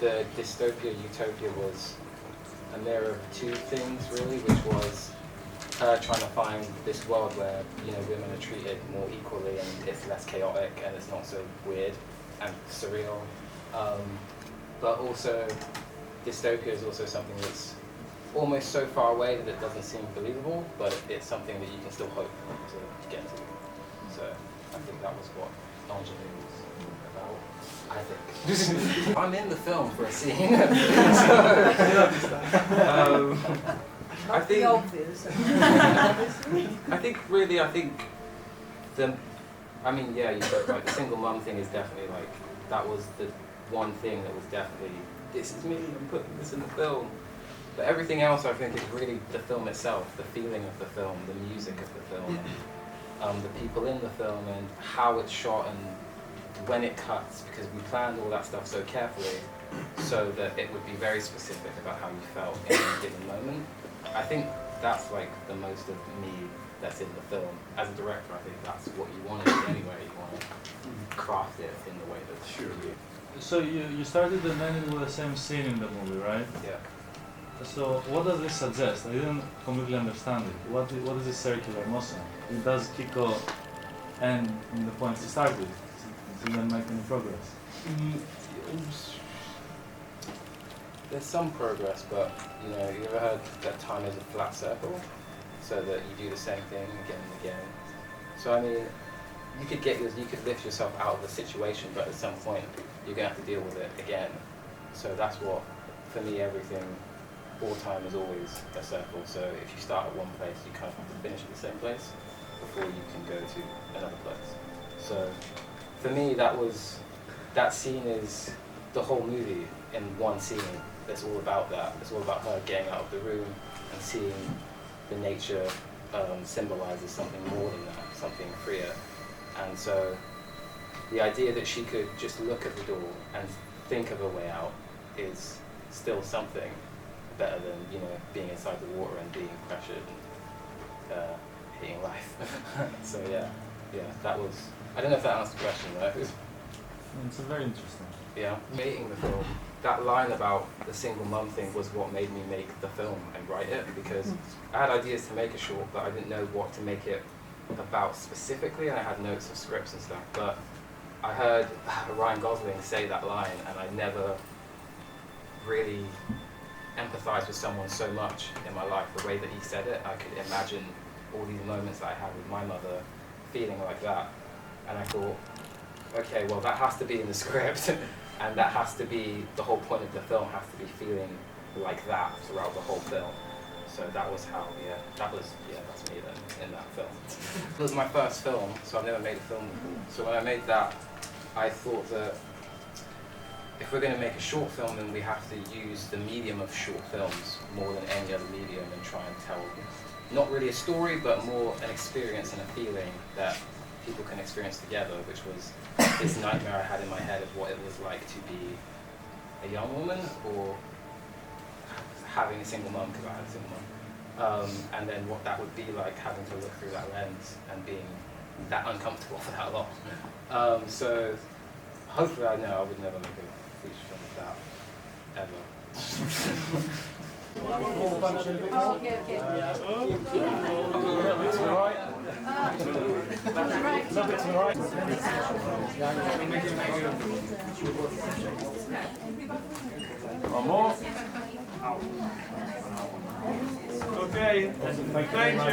The dystopia-utopia was a mirror of two things, really, which was her trying to find this world where, you know, women are treated more equally and it's less chaotic and it's not so weird and surreal. But also, dystopia is also something that's almost so far away that it doesn't seem believable, but it's something that you can still hope to get to. So I think that was what Ingénue was about, I think. I'm in the film for a scene. I think yeah, you said like the single mum thing is definitely like, that was the one thing that was definitely, this is me, I'm putting this in the film. But everything else I think is really the film itself, the feeling of the film, the music of the film, the people in the film and how it's shot and when it cuts, because we planned all that stuff so carefully so that it would be very specific about how you felt in a given moment. I think that's like the most of me that's in the film. As a director, I think that's what you want to do anyway. You want to craft it in the way that's true to you. So you started and ended with the same scene in the movie, right? Yeah. So what does this suggest? I didn't completely understand it. What is this circular motion? It does kick off and in the points to start with. It didn't make any progress. There's some progress, but you know, you ever heard that time is a flat circle? So that you do the same thing again and again. So I mean, you could lift yourself out of the situation, but at some point you're gonna have to deal with it again. So that's what, for me, everything, all time is always a circle. So if you start at one place, you kind of have to finish at the same place before you can go to another place. So for me, that scene is the whole movie in one scene. It's all about that. It's all about her getting out of the room and seeing the nature symbolizes something more than that, something freer. And so the idea that she could just look at the door and think of a way out is still something better than, you know, being inside the water and being pressured and hating life. So yeah, that was, I don't know if that answers the question though. It's very interesting. Yeah, making the film, that line about the single mum thing was what made me make the film and write it, because I had ideas to make a short, but I didn't know what to make it about specifically, and I had notes of scripts and stuff, but I heard Ryan Gosling say that line, and I never really empathized with someone so much in my life. The way that he said it, I could imagine all these moments that I had with my mother feeling like that, and I thought, okay, well that has to be in the script, and that has to be, the whole point of the film has to be feeling like that throughout the whole film. So that was how, that's me then, in that film. It was my first film, so I've never made a film before. So when I made that, I thought that if we're going to make a short film, then we have to use the medium of short films more than any other medium and try and tell, not really a story, but more an experience and a feeling that people can experience together, which was this nightmare I had in my head of what it was like to be a young woman or having a single mum, because I had a single mum. And then what that would be like having to look through that lens and being that uncomfortable for that long. So hopefully I would never make a feature film like that, ever. One more. Okay. Thank you.